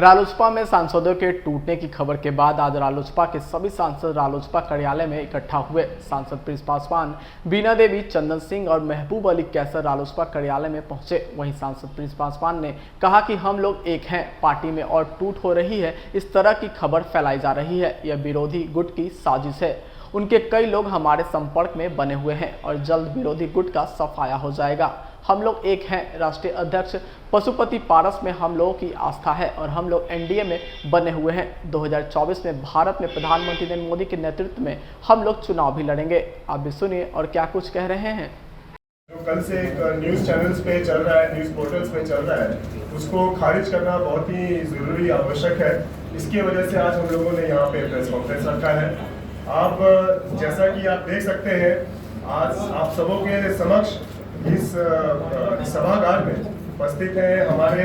रालोसपा में सांसदों के टूटने की खबर के बाद आज रालोसपा के सभी सांसद रालोसपा कार्यालय में इकट्ठा हुए। सांसद प्रिंस पासवान, बीना देवी, चंदन सिंह और महबूब अली कैसर रालोसपा कार्यालय में पहुंचे। वहीं सांसद प्रिंस पासवान ने कहा कि हम लोग एक हैं, पार्टी में और टूट हो रही है, इस तरह की खबर फैलाई जा रही है, यह विरोधी गुट की साजिश है। उनके कई लोग हमारे संपर्क में बने हुए हैं और जल्द विरोधी गुट का सफाया हो जाएगा। हम लोग एक हैं। राष्ट्रीय अध्यक्ष पशुपति पारस में हम लोगों की आस्था है और हम लोग एनडीए में बने हुए हैं। 2024 में भारत में प्रधानमंत्री नरेंद्र मोदी के नेतृत्व में हम लोग चुनाव भी लड़ेंगे। आप भी सुनिए और क्या कुछ कह रहे हैं। जो कल से एक न्यूज़ चैनल्स पे चल रहा है, न्यूज़ पोर्टल्स पे चल रहा है, उसको खारिज करना बहुत ही ज़रूरी आवश्यक है। इसकी वजह से आज हम लोगों ने यहाँ पे प्रेस कॉन्फ्रेंस रखा है। आप जैसा कि आप देख सकते हैं, आज आप सबों के समक्ष इस सभागार में उपस्थित हैं हमारे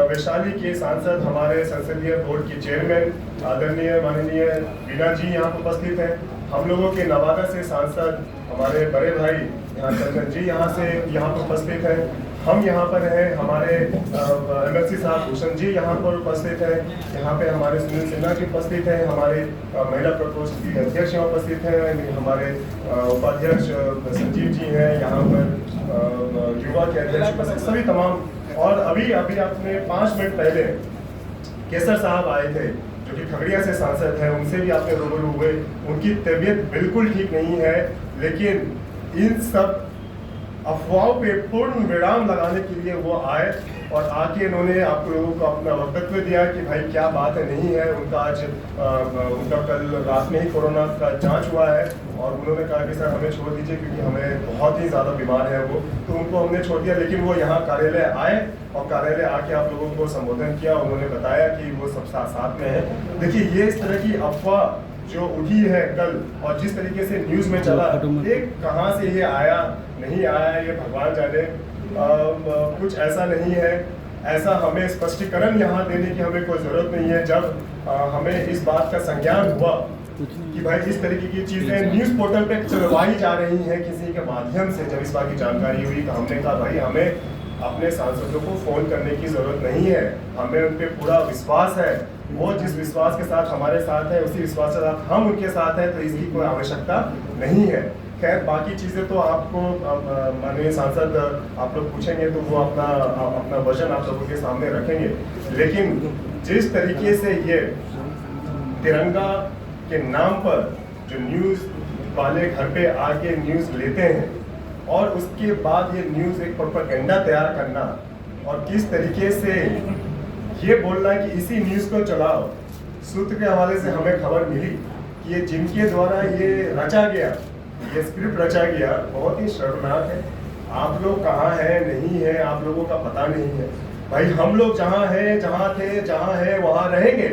वैशाली के सांसद, हमारे संसदीय बोर्ड के चेयरमैन आदरणीय माननीय बीना जी यहाँ पर उपस्थित हैं। हम लोगों के नवादा से सांसद हमारे बड़े भाई यहाँ चंदन जी यहाँ पर उपस्थित हैं। हम यहाँ पर हैं, हमारे एमएलसी साहब भूषण जी यहाँ पर उपस्थित हैं। यहाँ पे हमारे सुनील सिन्हा जी उपस्थित हैं, हमारे महिला प्रकोष्ठ की अध्यक्ष यहाँ उपस्थित हैं, हमारे उपाध्यक्ष संजीव जी हैं यहाँ पर, युवा के अध्यक्ष उपस्थित, सभी तमाम। और अभी आपने 5 मिनट पहले केसर साहब आए थे जो कि खगड़िया से सांसद हैं, उनसे भी आपने रूबरू हुए। उनकी तबीयत बिल्कुल ठीक नहीं है, लेकिन इन सब अफवाहों पे पूर्ण विराम लगाने के लिए वो आए और आके इन्होंने आप लोगों को अपना वक्तव्य दिया कि भाई क्या बात है, नहीं है। उनका कल रात में ही कोरोना का जांच हुआ है और उन्होंने कहा कि सर हमें छोड़ दीजिए क्योंकि हमें बहुत ही ज़्यादा बीमार है वो, तो उनको हमने छोड़ दिया। लेकिन वो यहाँ कार्यालय आए और कार्यालय आके आप लोगों को संबोधन किया। उन्होंने बताया कि वो सब साथ में है। देखिए, ये इस तरह की अफवाह जो उठी है कल और जिस तरीके से न्यूज़ में चला, ये कहाँ से ये आया नहीं आया ये भगवान जाने। कुछ ऐसा नहीं है। ऐसा हमें स्पष्टीकरण यहाँ देने की हमें कोई ज़रूरत नहीं है। जब हमें इस बात का संज्ञान हुआ कि भाई इस तरीके की चीज़ें न्यूज़ पोर्टल पे चलवाई जा रही हैं किसी के माध्यम से, जब इस बात की जानकारी हुई तो हमने कहा भाई हमें अपने सांसदों को फ़ोन करने की ज़रूरत नहीं है, हमें उन पर पूरा विश्वास है। वो जिस विश्वास के साथ हमारे साथ है, उसी विश्वास के साथ हम उनके साथ हैं, तो इसकी कोई आवश्यकता नहीं है। खैर, बाकी चीज़ें तो आपको माननीय सांसद आप लोग पूछेंगे तो वो अपना वजन आप लोगों के सामने रखेंगे। लेकिन जिस तरीके से ये तिरंगा के नाम पर जो न्यूज़ वाले घर पे आके न्यूज़ लेते हैं और उसके बाद ये न्यूज़ एक प्रोपेगेंडा तैयार करना और किस तरीके से ये बोलना कि इसी न्यूज़ को चलाओ। सूत्र के हवाले से हमें खबर मिली कि ये जिनके द्वारा ये रचा गया, ये स्क्रिप्ट रचा गया, बहुत ही शर्मनाक है। आप लोग कहाँ हैं, नहीं है, आप लोगों का पता नहीं है। भाई हम लोग जहाँ हैं, जहाँ थे, जहाँ हैं वहाँ रहेंगे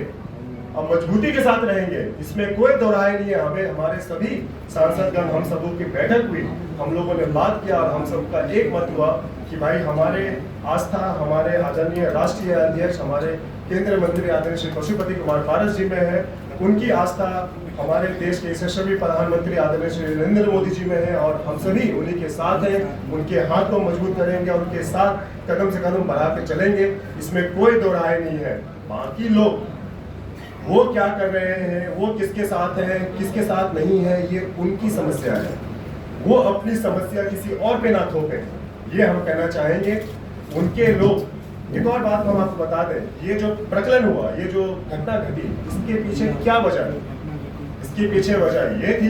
और मजबूती के साथ रहेंगे, इसमें कोई दोहराए नहीं है। हमें हमारे सभी सांसदगण, हम सबों की बैठक हुई, हम लोगों ने बात किया और हम सबका एक मत हुआ कि भाई हमारे आस्था हमारे आदरणीय राष्ट्रीय अध्यक्ष, हमारे केंद्रीय मंत्री आदरणीय श्री पशुपति कुमार पारस जी में है। उनकी आस्था हमारे देश के यशस्वी प्रधानमंत्री आदरणीय श्री नरेंद्र मोदी जी में है और हम सभी उन्हीं के साथ हैं। उनके हाथ को मजबूत करेंगे और उनके साथ कदम से कदम बढ़ा के चलेंगे, इसमें कोई दो राय नहीं है। बाकी लोग वो क्या कर रहे हैं, वो किसके साथ हैं, किसके साथ नहीं है, ये उनकी समस्या है। वो अपनी समस्या किसी और पे ना थोपें, ये हम कहना चाहेंगे। उनके लोग, एक और बात हम आपको बता दें, ये जो प्रकलन हुआ, ये जो घटना घटी, इसके पीछे क्या वजह है? इसके पीछे वजह ये थी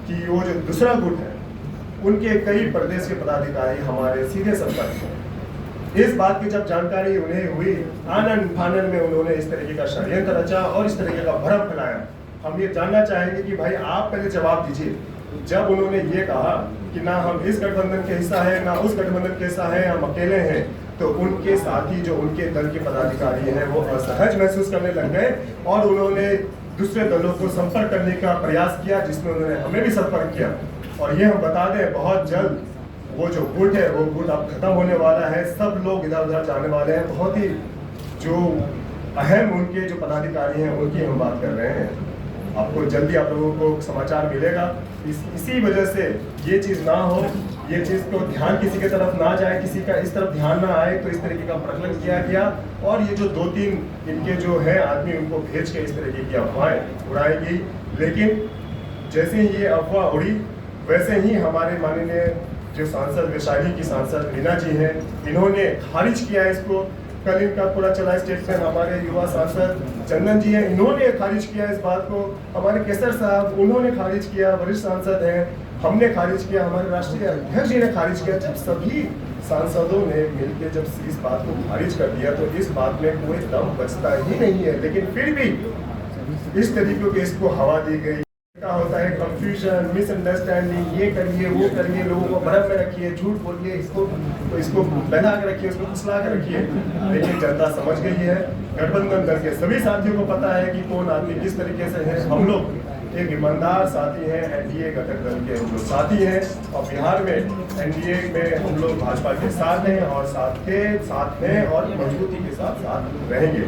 कि वो जो दूसरा गुट है, उनके कई प्रदेश के पदाधिकारी हमारे सीधे संपर्क में। इस बात की जब जानकारी उन्हें हुई, आनन फानन में उन्होंने इस तरीके का षड्यंत्र रचा और इस तरीके का भ्रम फैलाया। हम ये जानना चाहेंगे कि भाई आप पहले जवाब दीजिए। जब उन्होंने ये कहा कि ना हम इस गठबंधन के हिस्सा है, ना उस गठबंधन के हिस्सा है, हम अकेले हैं, तो उनके साथी जो उनके दल के पदाधिकारी हैं वो असहज महसूस करने लग गए और उन्होंने दूसरे दलों को संपर्क करने का प्रयास किया, जिसमें उन्होंने हमें भी संपर्क किया। और ये हम बता दें, बहुत जल्द वो जो गुट है वो गुट अब खत्म होने वाला है। सब लोग इधर उधर जाने वाले हैं। बहुत ही जो अहम उनके जो पदाधिकारी हैं उनकी हम बात कर रहे हैं। आपको जल्दी आप लोगों को समाचार मिलेगा। इसी वजह से ये चीज़ ना हो ये चीज़ को ध्यान किसी की तरफ ना जाए, किसी का इस तरफ ध्यान ना आए, तो इस तरीके का प्रकलन किया गया। और ये जो 2-3 इनके जो है आदमी, उनको भेज के इस तरीके की अफवाहें उड़ाई गई। लेकिन जैसे ही ये अफवाह उड़ी, वैसे ही हमारे माननीय जो सांसद, वैशाली की सांसद रीना जी हैं, इन्होंने खारिज किया इसको। कल इनका पूरा चला स्टेटमेंट, हमारे युवा सांसद चंदन जी हैं, इन्होंने खारिज किया इस बात को। हमारे केसर साहब, उन्होंने खारिज किया, वरिष्ठ सांसद हैं, हमने खारिज किया, हमारे राष्ट्रीय अध्यक्ष जी ने खारिज किया। जब सभी सांसदों ने मिलकर जब इस बात को खारिज कर दिया, तो इस बात में कोई दम बचता ही नहीं है। लेकिन फिर भी इस तरीके की इसको हवा दी गई। क्या होता है, कंफ्यूजन, मिसअंडरस्टैंडिंग, ये करिए, वो करिए, लोगों को भ्रम में रखिए, झूठ बोलिए, इसको बहला के रखिए, उसको फुसला के रखिए। लेकिन जनता समझ गई है, गठबंधन दल के सभी साथियों को पता है कि कौन आदमी किस तरीके से है। हम लोग एक ईमानदार साथी हैं, एनडीए घटक दल के हम लोग साथी हैं, और बिहार में एनडीए में हम लोग भाजपा के साथ हैं, और साथ हैं और मजबूती के साथ रहेंगे।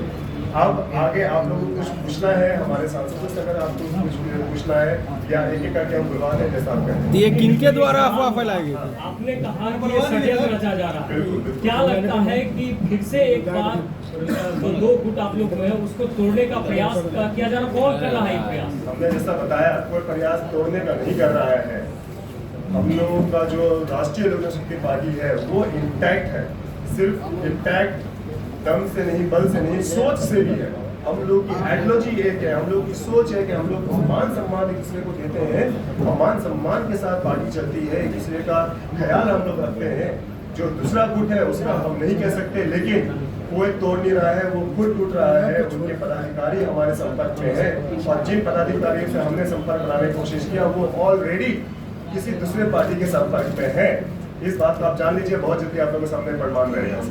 अब आगे आप लोगों को कुछ पूछना है हमारे सांसदों से, अगर आपको कुछ पूछना है, या एक करके हम बुलवा लें, जैसा आप कहते हैं। ये किनके द्वारा अफवाह फैलाई गई? आपने कहा कि ये षड्यंत्र रचा जा रहा है, क्या लगता है कि फिर से एक बार जो 2 गुट आप लोग हुए हैं उसको तोड़ने का प्रयास किया जा रहा है? कौन कर रहा है ये प्रयास? हमने जैसा बताया, कोई प्रयास तोड़ने का नहीं कर रहा है। हम लोगों का जो राष्ट्रीय लोक जनशक्ति पार्टी है वो इंटैक्ट है, सिर्फ इंटैक्ट दम से नहीं, बल से नहीं, सोच से भी है। हम लोग की आइडियोलॉजी एक है, हम लोग की सोच है कि हम लोग मान सम्मान एक दूसरे को देते हैं, और मान सम्मान के साथ पार्टी चलती है, एक दूसरे का ख्याल हम लोग रखते हैं। जो दूसरा गुट है उसका हम नहीं कह सकते, लेकिन कोई तोड़ नहीं रहा है, वो खुद टूट रहा है। उनके पदाधिकारी हमारे संपर्क में है, और जिन पदाधिकारियों से हमने संपर्क बनाने की कोशिश किया, वो ऑलरेडी किसी दूसरे पार्टी के संपर्क में है। इस बात को आप जान लीजिए, बहुत जल्दी आप लोगों के सामने प्रमाण रहेगा।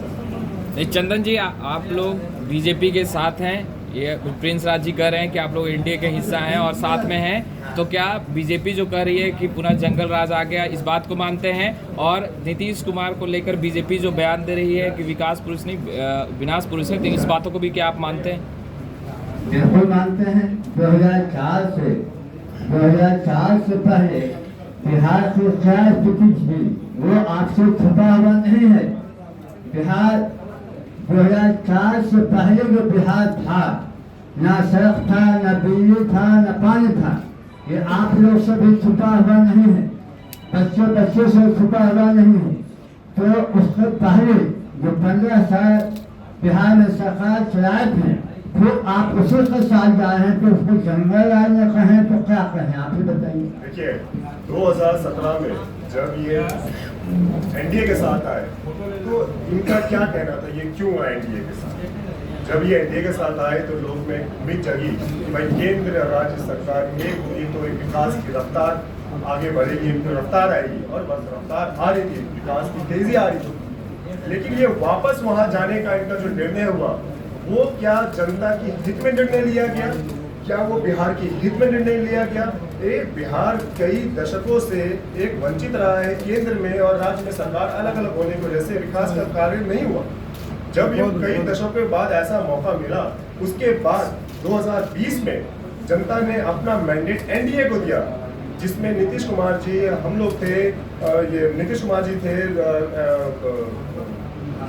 नहीं चंदन जी, आप लोग बीजेपी के साथ हैं, ये प्रिंस राज जी कह रहे हैं कि आप लोग एनडीए के हिस्सा हैं और साथ में हैं, तो क्या बीजेपी जो कह रही है कि पुनः जंगल राज आ गया, इस बात को मानते हैं? और नीतीश कुमार को लेकर बीजेपी जो बयान दे रही है कि विकास पुरुष नहीं विनाश पुरुष है, तो इस बातों को भी क्या आप मानते हैं? बिल्कुल मानते हैं। 2004 से पहले बिहार की क्या स्थिति थी वो आपसे छुपा हुआ नहीं है। बिहार 2004 से पहले जो बिहार था, ना सड़क था, ना बिजली था, ना पानी था, ये आप लोग से भी छुपा हुआ नहीं है, बच्चे से छुपा हुआ नहीं है। तो उससे पहले जो 15 साल बिहार में सरकार चलाए थे, फिर आप उसी के साथ जा रहे हैं, तो उसको जंगल राज में कहें तो क्या कहें, आप ही बताइए। देखिए 2017 में जब ये एनडीए के साथ आए, तो इनका क्या कहना था, ये क्यों आए एनडीए के साथ? जब ये एनडीए के साथ आए तो लोग में उम्मीद जगी कि भाई केंद्र और राज्य सरकार एक तो एक विकास की रफ्तार आगे बढ़ेगी, इनकी रफ्तार आएगी, और बस रफ्तार आ रही थी, विकास की तेजी आ रही थी। लेकिन ये वापस वहाँ जाने का इनका जो निर्णय हुआ, वो क्या जनता की हित में निर्णय लिया गया, क्या वो बिहार की हित में निर्णय लिया गया? बिहार कई दशकों से एक वंचित रहा है, केंद्र में और राज्य में सरकार अलग अलग होने की वजह से विकास का कार्य नहीं हुआ। जब ये कई दशकों के बाद ऐसा मौका मिला, उसके बाद 2020 में जनता ने अपना मैंडेट एनडीए को दिया, जिसमें नीतीश कुमार जी, हम लोग थे, ये नीतीश कुमार जी थे,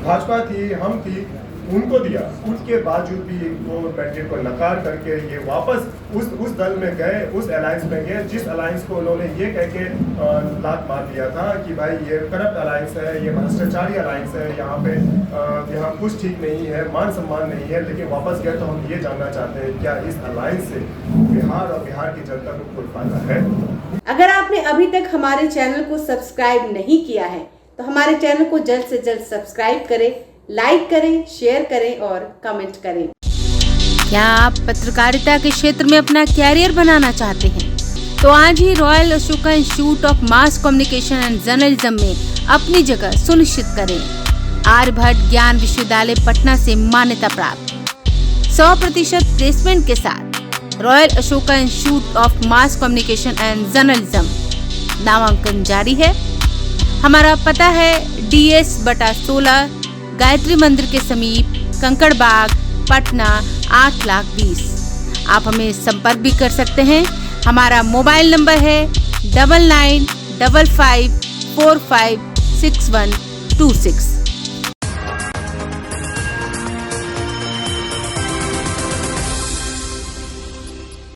भाजपा थी, हम थी, उनको दिया। उसके बावजूद भी वो मैंडेट को नकार करके ये वापस उस दल में गए, उस अलायंस में गए, जिस अलायंस को उन्होंने ये कह के लात मार दिया था कि भाई ये करप्ट अलायंस है, ये भ्रष्टाचारी अलायंस है, यहाँ पे यहाँ कुछ ठीक नहीं है, मान सम्मान नहीं है। लेकिन वापस गए तो हम ये जानना चाहते हैं, क्या इस अलायंस से बिहार और बिहार की जनता को कोई फायदा है? अगर आपने अभी तक हमारे चैनल को सब्सक्राइब नहीं किया है तो हमारे चैनल को जल्द से जल्द सब्सक्राइब करें, लाइक करें, शेयर करें और कमेंट करें। क्या आप पत्रकारिता के क्षेत्र में अपना कैरियर बनाना चाहते हैं? तो आज ही Royal Ashoka Institute of Mass Communication and Journalism में अपनी जगह सुनिश्चित करें। आर्यभट्ट ज्ञान विश्वविद्यालय पटना से मान्यता प्राप्त 100% प्लेसमेंट के साथ royal Ashoka Institute of Mass Communication and journalism नामांकन जारी है। हमारा पता है DS/16 गायत्री मंदिर के समीप, कंकड़ बाग, पटना 8,20,000। आप हमें संपर्क भी कर सकते हैं। हमारा मोबाइल नंबर है 9955 456126।